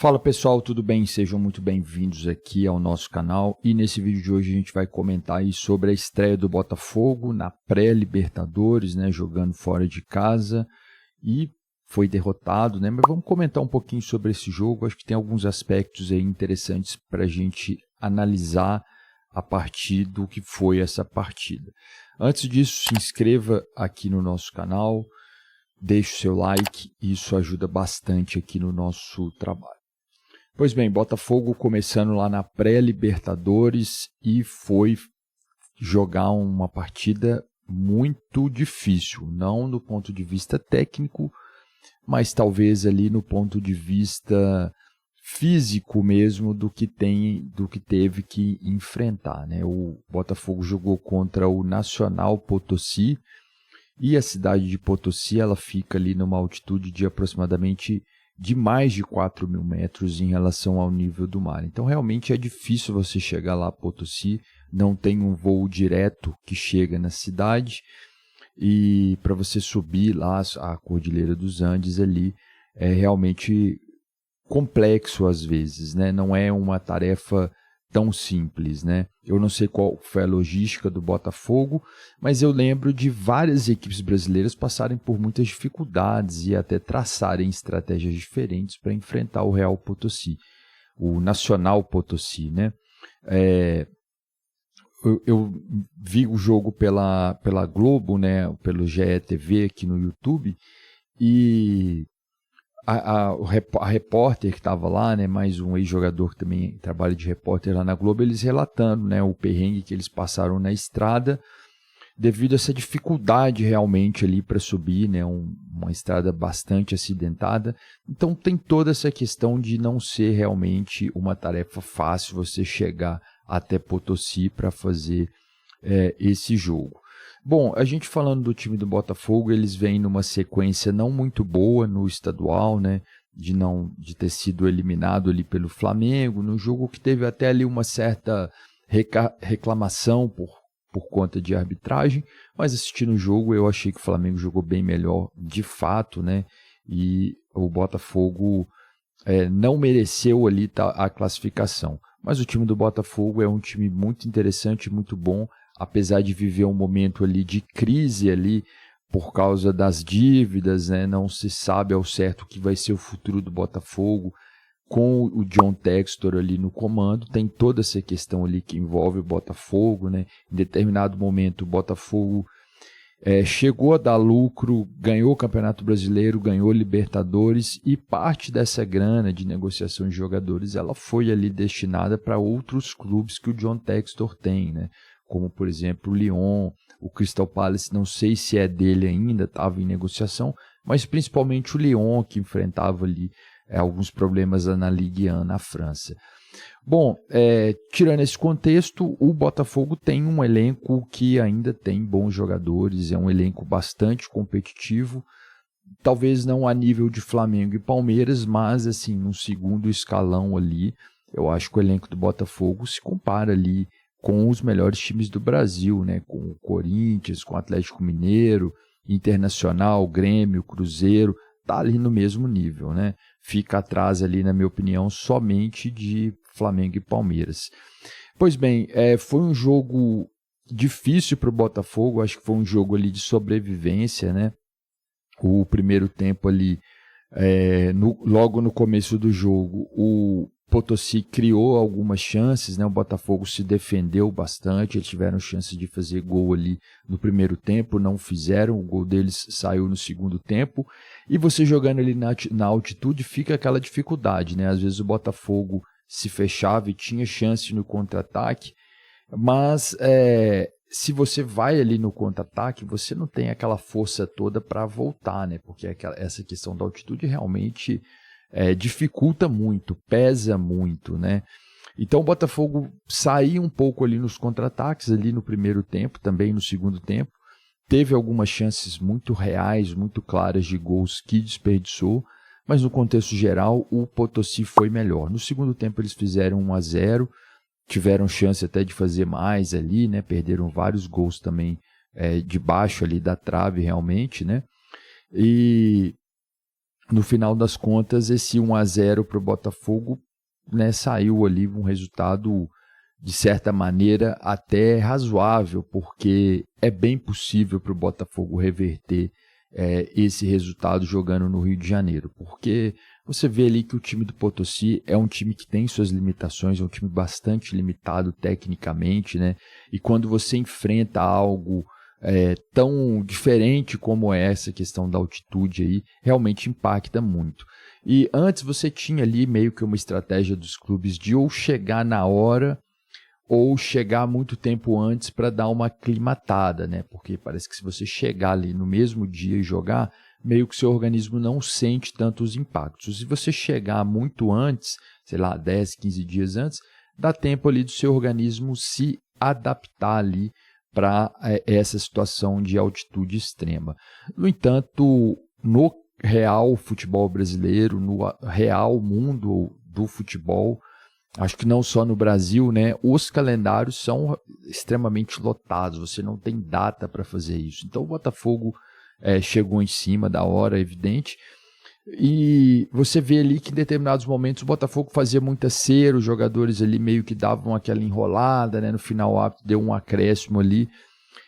Fala pessoal, tudo bem? Sejam muito bem-vindos aqui ao nosso canal e nesse vídeo de hoje a gente vai comentar aí sobre a estreia do Botafogo na pré-Libertadores, né, jogando fora de casa e foi derrotado, né, mas vamos comentar um pouquinho sobre esse jogo. Acho que tem alguns aspectos aí interessantes para a gente analisar a partir do que foi essa partida. Antes disso, se inscreva aqui no nosso canal, deixe o seu like, isso ajuda bastante aqui no nosso trabalho. Pois bem, Botafogo começando lá na pré-Libertadores e foi jogar uma partida muito difícil, não do ponto de vista técnico, mas talvez ali no ponto de vista físico mesmo do que teve que enfrentar, né? O Botafogo jogou contra o Nacional Potosí e a cidade de Potosí ela fica ali numa altitude de aproximadamente de mais de 4.000 metros em relação ao nível do mar. Então, realmente é difícil você chegar lá a Potosí, não tem um voo direto que chega na cidade, e para você subir lá a Cordilheira dos Andes ali, é realmente complexo às vezes, né? Não é uma tarefa tão simples, né? Eu não sei qual foi a logística do Botafogo, mas eu lembro de várias equipes brasileiras passarem por muitas dificuldades e até traçarem estratégias diferentes para enfrentar o Real Potosí, o Nacional Potosí, né? Eu vi o jogo pela Globo, né? Pelo GE.TV aqui no YouTube, e a repórter que estava lá, né, mais um ex-jogador que também trabalha de repórter lá na Globo, eles relatando, né, o perrengue que eles passaram na estrada devido a essa dificuldade realmente ali para subir, né, uma estrada bastante acidentada. Então tem toda essa questão de não ser realmente uma tarefa fácil você chegar até Potosí para fazer esse jogo. Bom, a gente falando do time do Botafogo, eles vêm numa sequência não muito boa no estadual, né? De ter sido eliminado ali pelo Flamengo, no jogo que teve até ali uma certa reclamação por conta de arbitragem, mas assistindo o jogo eu achei que o Flamengo jogou bem melhor de fato, né? E o Botafogo não mereceu ali a classificação. Mas o time do Botafogo é um time muito interessante, muito bom, apesar de viver um momento ali de crise ali por causa das dívidas, né? Não se sabe ao certo o que vai ser o futuro do Botafogo com o John Textor ali no comando. Tem toda essa questão ali que envolve o Botafogo, né? Em determinado momento o Botafogo chegou a dar lucro, ganhou o Campeonato Brasileiro, ganhou Libertadores, e parte dessa grana de negociação de jogadores ela foi ali destinada para outros clubes que o John Textor tem, né? Como, por exemplo, o Lyon, o Crystal Palace, não sei se é dele ainda, estava em negociação, mas principalmente o Lyon, que enfrentava ali alguns problemas na Ligue 1 na França. Bom, tirando esse contexto, o Botafogo tem um elenco que ainda tem bons jogadores, é um elenco bastante competitivo, talvez não a nível de Flamengo e Palmeiras, mas assim, no segundo escalão ali, eu acho que o elenco do Botafogo se compara ali com os melhores times do Brasil, né? Com o Corinthians, com o Atlético Mineiro, Internacional, Grêmio, Cruzeiro, tá ali no mesmo nível, né? Fica atrás ali, na minha opinião, somente de Flamengo e Palmeiras. Pois bem, foi um jogo difícil para o Botafogo, acho que foi um jogo ali de sobrevivência, né? O primeiro tempo ali, logo no começo do jogo, o Potosí criou algumas chances, né? O Botafogo se defendeu bastante, eles tiveram chance de fazer gol ali no primeiro tempo, não fizeram, o gol deles saiu no segundo tempo, e você jogando ali na altitude fica aquela dificuldade, né? Às vezes o Botafogo se fechava e tinha chance no contra-ataque, mas se você vai ali no contra-ataque, você não tem aquela força toda para voltar, né? Porque essa questão da altitude realmente dificulta muito, pesa muito, né? Então o Botafogo saiu um pouco ali nos contra-ataques, ali no primeiro tempo, também no segundo tempo. Teve algumas chances muito reais, muito claras de gols que desperdiçou, mas no contexto geral o Potosí foi melhor. No segundo tempo eles fizeram 1-0, tiveram chance até de fazer mais ali, né? Perderam vários gols também debaixo ali da trave realmente, né? E no final das contas, esse 1-0 para o Botafogo, né, saiu ali um resultado, de certa maneira, até razoável, porque é bem possível para o Botafogo reverter esse resultado jogando no Rio de Janeiro, porque você vê ali que o time do Potosí é um time que tem suas limitações, é um time bastante limitado tecnicamente, né? E quando você enfrenta algo tão diferente como essa questão da altitude aí, realmente impacta muito. E antes você tinha ali meio que uma estratégia dos clubes de ou chegar na hora ou chegar muito tempo antes para dar uma aclimatada, né? Porque parece que se você chegar ali no mesmo dia e jogar, meio que seu organismo não sente tanto os impactos. Se você chegar muito antes, sei lá, 10, 15 dias antes, dá tempo ali do seu organismo se adaptar ali para essa situação de altitude extrema. No entanto, no real futebol brasileiro, no real mundo do futebol, acho que não só no Brasil, né? Os calendários são extremamente lotados, você não tem data para fazer isso. Então o Botafogo chegou em cima da hora, é evidente, e você vê ali que em determinados momentos o Botafogo fazia muita cera, os jogadores ali meio que davam aquela enrolada, né? No final o árbitro deu um acréscimo ali,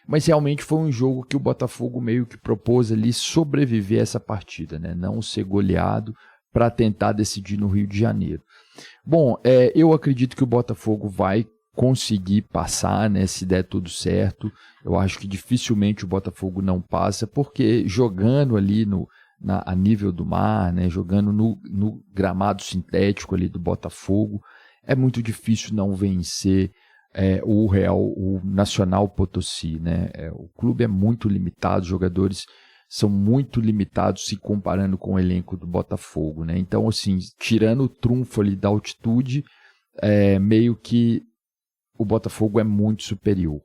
mas realmente foi um jogo que o Botafogo meio que propôs ali sobreviver a essa partida, né? Não ser goleado para tentar decidir no Rio de Janeiro. Bom, eu acredito que o Botafogo vai conseguir passar, né, se der tudo certo. Eu acho que dificilmente o Botafogo não passa, porque jogando ali a nível do mar, né, jogando no gramado sintético ali do Botafogo, é muito difícil não vencer o Nacional Potosí, né? O clube é muito limitado, os jogadores são muito limitados se comparando com o elenco do Botafogo, né? Então, assim, tirando o trunfo ali da altitude, meio que o Botafogo é muito superior.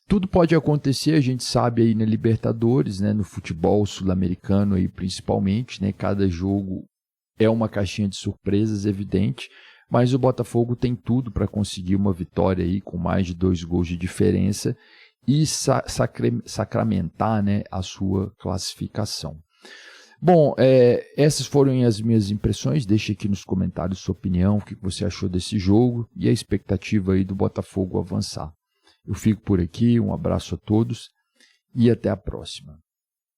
Tudo pode acontecer, a gente sabe aí na Libertadores, né? No futebol sul-americano aí principalmente, né? Cada jogo é uma caixinha de surpresas, evidente, mas o Botafogo tem tudo para conseguir uma vitória aí com mais de 2 gols de diferença e sacramentar, né, a sua classificação. Bom, essas foram as minhas impressões. Deixe aqui nos comentários sua opinião, o que você achou desse jogo e a expectativa aí do Botafogo avançar. Eu fico por aqui, um abraço a todos e até a próxima.